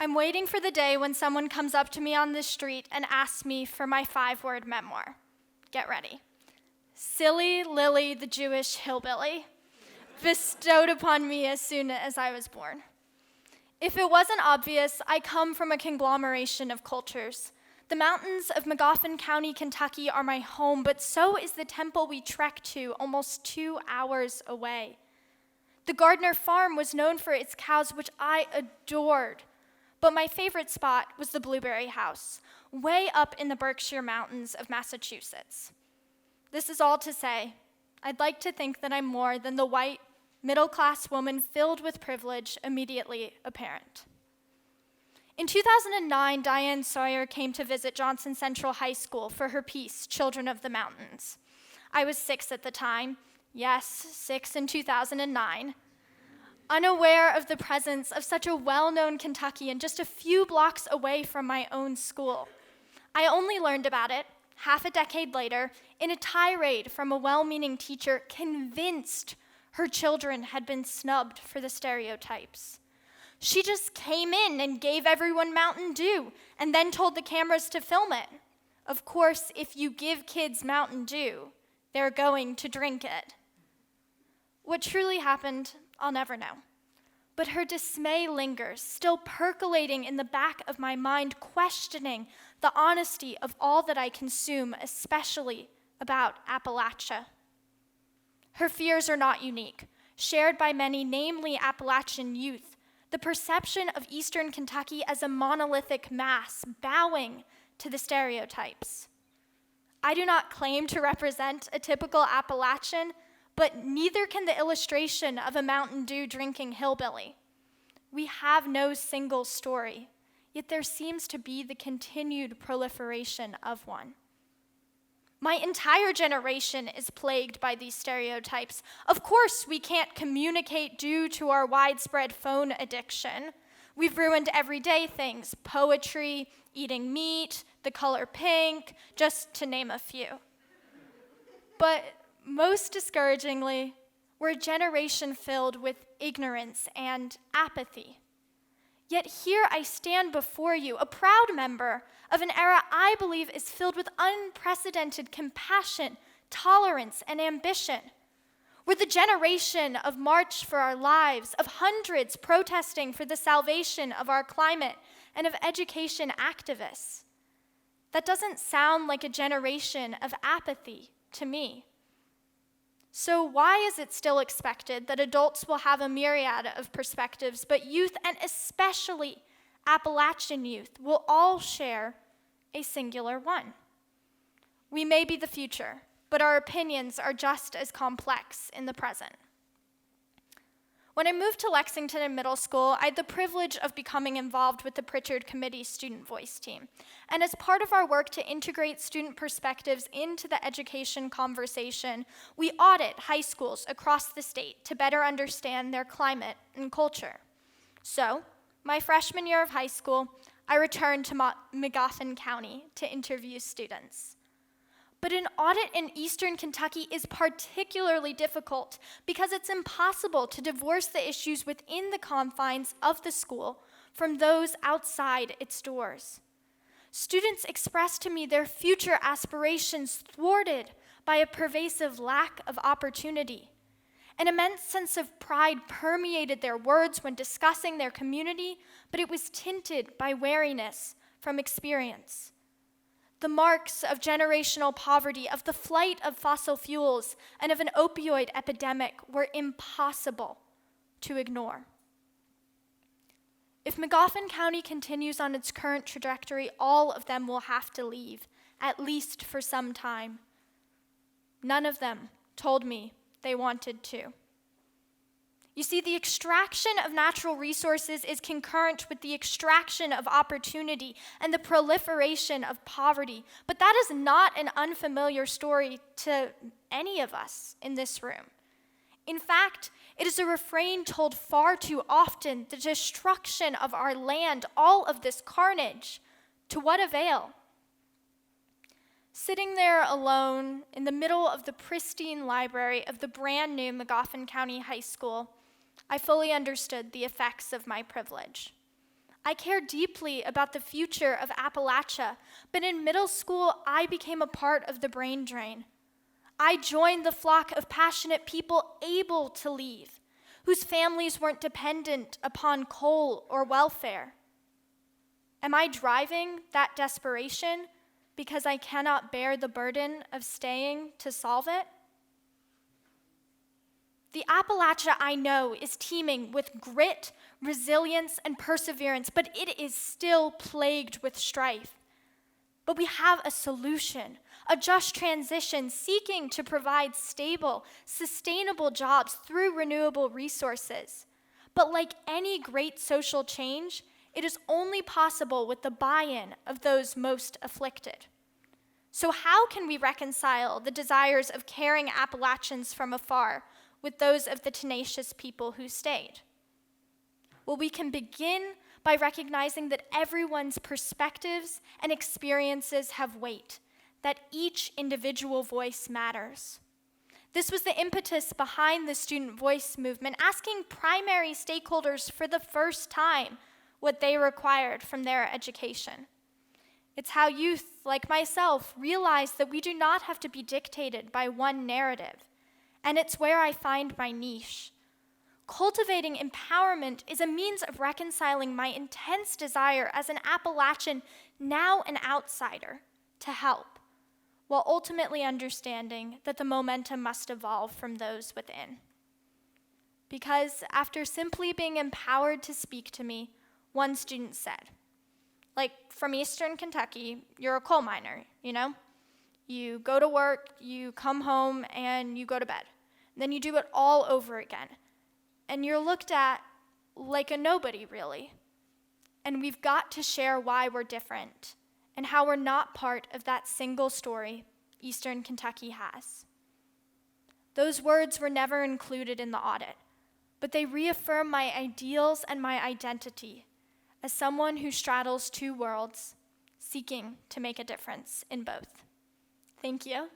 I'm waiting for the day when someone comes up to me on the street and asks me for my 5-word memoir. Get ready. Silly Lily the Jewish hillbilly, bestowed upon me as soon as I was born. If it wasn't obvious, I come from a conglomeration of cultures. The mountains of Magoffin County, Kentucky are my home, but so is the temple we trek to almost 2 hours away. The Gardner farm was known for its cows, which I adored. But my favorite spot was the Blueberry House, way up in the Berkshire Mountains of Massachusetts. This is all to say, I'd like to think that I'm more than the white, middle-class woman filled with privilege immediately apparent. In 2009, Diane Sawyer came to visit Johnson Central High School for her piece, Children of the Mountains. I was 6 at the time. Yes, 6 in 2009. Unaware of the presence of such a well-known Kentuckian just a few blocks away from my own school. I only learned about it half a decade later in a tirade from a well-meaning teacher convinced her children had been snubbed for the stereotypes. She just came in and gave everyone Mountain Dew and then told the cameras to film it. Of course, if you give kids Mountain Dew, they're going to drink it. What truly happened, I'll never know. But her dismay lingers, still percolating in the back of my mind, questioning the honesty of all that I consume, especially about Appalachia. Her fears are not unique, shared by many, namely Appalachian Youth, the perception of Eastern Kentucky as a monolithic mass, bowing to the stereotypes. I do not claim to represent a typical Appalachian, but neither can the illustration of a Mountain Dew drinking hillbilly. We have no single story, yet there seems to be the continued proliferation of one. My entire generation is plagued by these stereotypes. Of course, we can't communicate due to our widespread phone addiction. We've ruined everyday things, poetry, eating meat, the color pink, just to name a few. But most discouragingly, we're a generation filled with ignorance and apathy. Yet here I stand before you, a proud member of an era I believe is filled with unprecedented compassion, tolerance, and ambition. We're the generation of March for Our Lives, of hundreds protesting for the salvation of our climate, and of education activists. That doesn't sound like a generation of apathy to me. So why is it still expected that adults will have a myriad of perspectives, but youth, and especially Appalachian youth, will all share a singular one? We may be the future, but our opinions are just as complex in the present. When I moved to Lexington in middle school, I had the privilege of becoming involved with the Pritchard Committee Student Voice team. And as part of our work to integrate student perspectives into the education conversation, we audit high schools across the state to better understand their climate and culture. So, my freshman year of high school, I returned to Magoffin County to interview students. But an audit in Eastern Kentucky is particularly difficult because it's impossible to divorce the issues within the confines of the school from those outside its doors. Students expressed to me their future aspirations thwarted by a pervasive lack of opportunity. An immense sense of pride permeated their words when discussing their community, but it was tinted by wariness from experience. The marks of generational poverty, of the flight of fossil fuels, and of an opioid epidemic were impossible to ignore. If Magoffin County continues on its current trajectory, all of them will have to leave, at least for some time. None of them told me they wanted to. You see, the extraction of natural resources is concurrent with the extraction of opportunity and the proliferation of poverty. But that is not an unfamiliar story to any of us in this room. In fact, it is a refrain told far too often: the destruction of our land, all of this carnage, to what avail? Sitting there alone in the middle of the pristine library of the brand new Magoffin County High School, I fully understood the effects of my privilege. I care deeply about the future of Appalachia, but in middle school, I became a part of the brain drain. I joined the flock of passionate people able to leave, whose families weren't dependent upon coal or welfare. Am I driving that desperation because I cannot bear the burden of staying to solve it? The Appalachia I know is teeming with grit, resilience, and perseverance, but it is still plagued with strife. But we have a solution, a just transition seeking to provide stable, sustainable jobs through renewable resources. But like any great social change, it is only possible with the buy-in of those most afflicted. So how can we reconcile the desires of caring Appalachians from afar with those of the tenacious people who stayed? Well, we can begin by recognizing that everyone's perspectives and experiences have weight, that each individual voice matters. This was the impetus behind the student voice movement, asking primary stakeholders for the first time what they required from their education. It's how youth, like myself, realize that we do not have to be dictated by one narrative, and it's where I find my niche. Cultivating empowerment is a means of reconciling my intense desire as an Appalachian, now an outsider, to help, while ultimately understanding that the momentum must evolve from those within. Because after simply being empowered to speak to me, one student said, like, from Eastern Kentucky, you're a coal miner, you know? You go to work, you come home, and you go to bed. Then you do it all over again. And you're looked at like a nobody, really. And we've got to share why we're different and how we're not part of that single story Eastern Kentucky has. Those words were never included in the audit, but they reaffirm my ideals and my identity as someone who straddles two worlds, seeking to make a difference in both. Thank you.